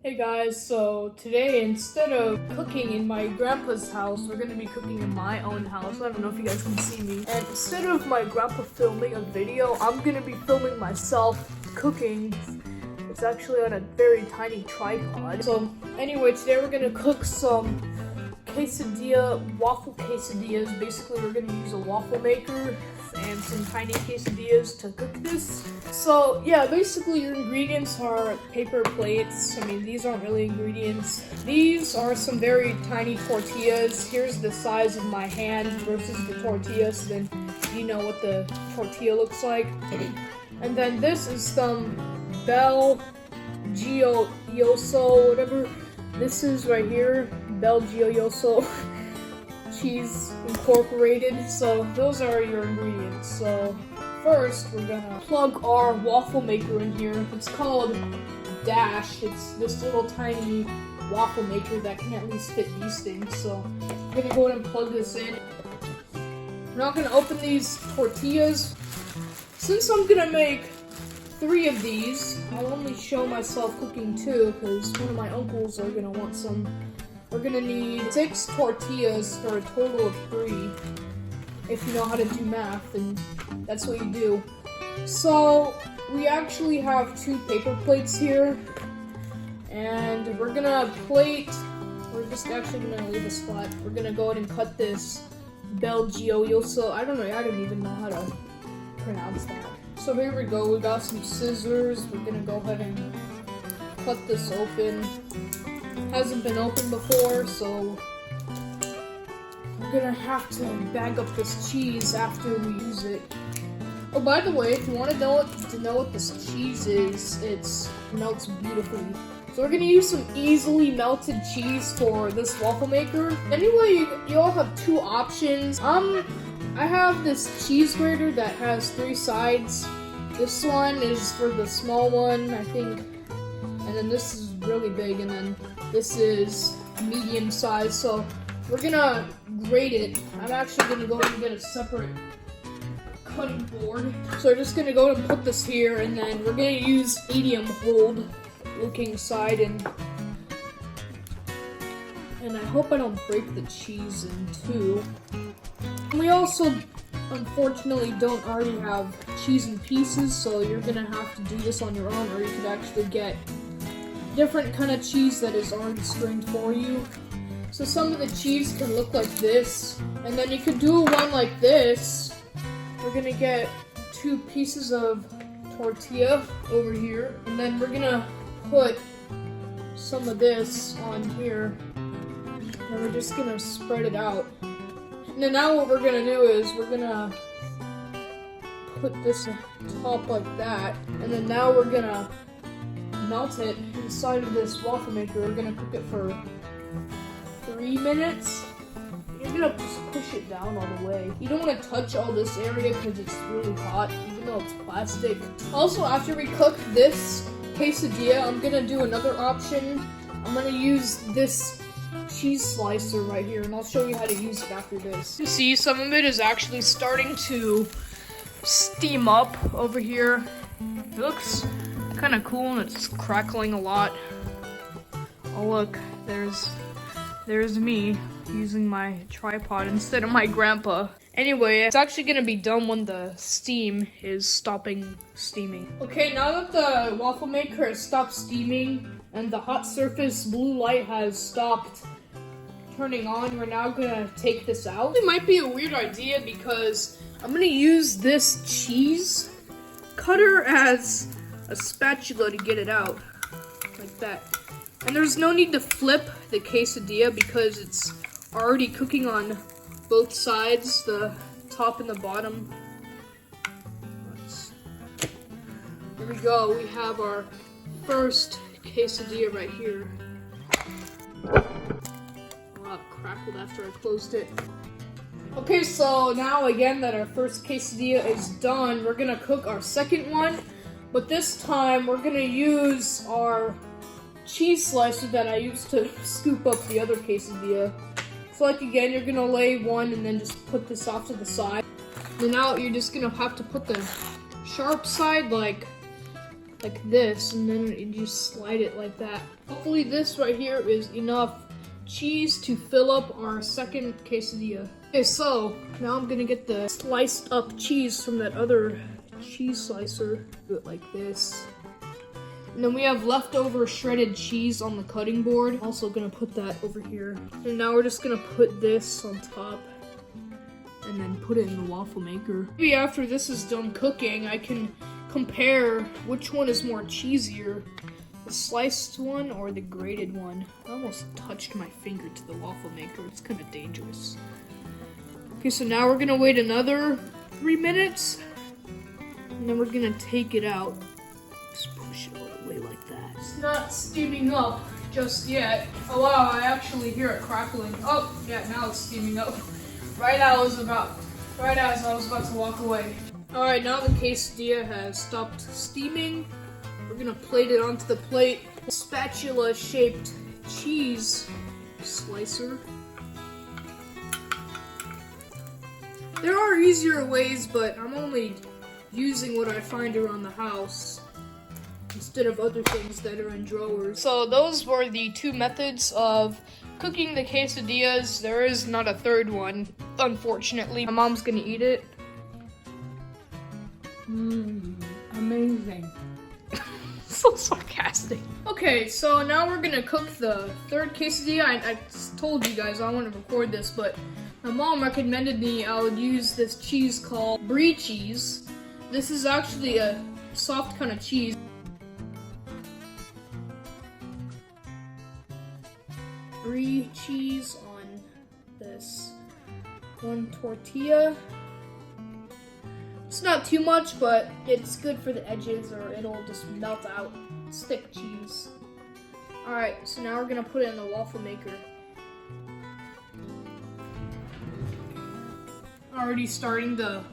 Hey guys, so today instead of cooking in my grandpa's house, we're gonna be cooking in my own house. I don't know if you guys can see me. And instead of my grandpa filming a video, I'm gonna be filming myself cooking. It's actually on a very tiny tripod. So anyway, today we're gonna cook some waffle quesadillas. Basically, we're gonna use a waffle maker and some tiny quesadillas to cook this. So yeah, basically your ingredients are paper plates. I mean, these aren't really ingredients. These are some very tiny tortillas. Here's the size of my hand versus the tortilla, so then you know what the tortilla looks like. And then this is some Bel Gioioso, whatever this is right here, Bel Gioioso cheese incorporated. So those are your ingredients. So first we're gonna plug our waffle maker in here. It's called Dash. It's this little tiny waffle maker that can at least fit these things. So I'm gonna go ahead and plug this in. We're not gonna open these tortillas. Since I'm gonna make 3 of these, I'll only show myself cooking 2 because one of my uncles are gonna want some. We're gonna need 6 tortillas for a total of 3. If you know how to do math, and that's what you do. So we actually have 2 paper plates here, and we're just actually gonna leave this flat. We're gonna go ahead and cut this Bel Gioioso. I don't even know how to pronounce that. So here we go. We got some scissors. We're gonna go ahead and cut this open. Hasn't been opened before, so we're gonna have to bag up this cheese after we use it. Oh, by the way, if you want to know what this cheese is, it melts beautifully. So we're gonna use some easily melted cheese for this waffle maker. Anyway, you all have 2 options. I have this cheese grater that has 3 sides. This one is for the small one, I think, and then this is really big, and then this is medium size. So we're gonna grate it. I'm actually gonna go ahead and get a separate cutting board. So we're just gonna go ahead and put this here, and then we're gonna use medium hold looking side, and I hope I don't break the cheese in 2. We also unfortunately don't already have cheese in pieces, so you're gonna have to do this on your own, or you could actually get different kind of cheese that is already strained for you. So some of the cheese can look like this, and then you could do one like this. We're gonna get 2 pieces of tortilla over here, and then we're gonna put some of this on here, and we're just gonna spread it out. And then now what we're gonna do is we're gonna put this on top like that, and then now we're gonna melt it inside of this waffle maker. We're gonna cook it for 3 minutes. You're gonna push it down all the way. You don't want to touch all this area because it's really hot, even though it's plastic. Also, after we cook this quesadilla, I'm gonna do another option. I'm gonna use this cheese slicer right here, and I'll show you how to use it after this. You see, some of it is actually starting to steam up over here. It looks kind of cool, and it's crackling a lot. Oh look, there's me using my tripod instead of my grandpa. Anyway, it's actually gonna be done when the steam is stopping steaming. Okay, now that the waffle maker has stopped steaming and the hot surface blue light has stopped turning on, we're now gonna take this out. It might be a weird idea because I'm gonna use this cheese cutter as a spatula to get it out, like that. And there's no need to flip the quesadilla because it's already cooking on both sides, the top and the bottom. Here we go, we have our first quesadilla right here. Wow, it crackled after I closed it. Okay, so now again that our first quesadilla is done, we're gonna cook our second one. But this time, we're gonna use our cheese slicer that I used to scoop up the other quesadilla. So like again, you're gonna lay one and then just put this off to the side. And now you're just gonna have to put the sharp side like like this, and then you just slide it like that. Hopefully this right here is enough cheese to fill up our second quesadilla. Okay, so now I'm gonna get the sliced up cheese from that other cheese slicer. Do it like this. And then we have leftover shredded cheese on the cutting board. I'm also gonna put that over here. And now we're just gonna put this on top and then put it in the waffle maker. Maybe after this is done cooking, I can compare which one is more cheesier, the sliced one or the grated one. I almost touched my finger to the waffle maker. It's kind of dangerous. Okay, so now we're gonna wait another 3 minutes, and then we're gonna take it out. Just push it all the way like that. It's not steaming up just yet. Oh wow, I actually hear it crackling. Oh, yeah, now it's steaming up. Right as I was about to walk away. Alright, now the quesadilla has stopped steaming. We're gonna plate it onto the plate. Spatula-shaped cheese slicer. There are easier ways, but I'm only using what I find around the house instead of other things that are in drawers. So those were the 2 methods of cooking the quesadillas. There is not a third one, unfortunately. My mom's gonna eat it. Amazing. So sarcastic. Okay, so now we're gonna cook the third quesadilla. I told you guys I want to record this, but my mom recommended me I would use this cheese called brie cheese. This is actually a soft kind of cheese. Brie cheese on this one tortilla. It's not too much, but it's good for the edges or it'll just melt out. It's thick cheese. Alright, so now we're gonna put it in the waffle maker. Already starting to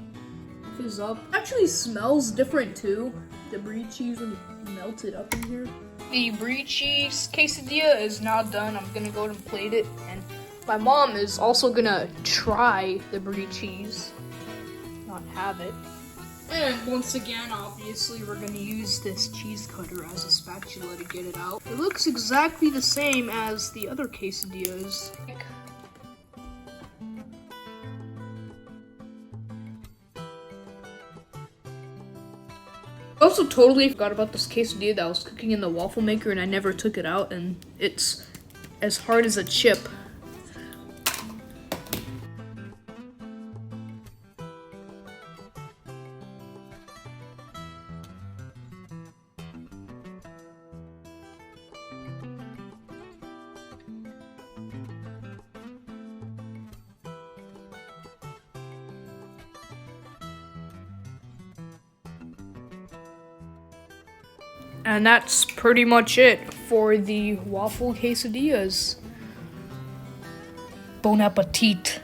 fizz up. It actually smells different too, the brie cheese when you melt it up in here. The brie cheese quesadilla is now done. I'm gonna go ahead and plate it, and my mom is also gonna try the brie cheese, not have it. And once again, obviously, we're gonna use this cheese cutter as a spatula to get it out. It looks exactly the same as the other quesadillas. I also totally forgot about this quesadilla that I was cooking in the waffle maker and I never took it out, and it's as hard as a chip. And that's pretty much it for the waffle quesadillas. Bon appetit.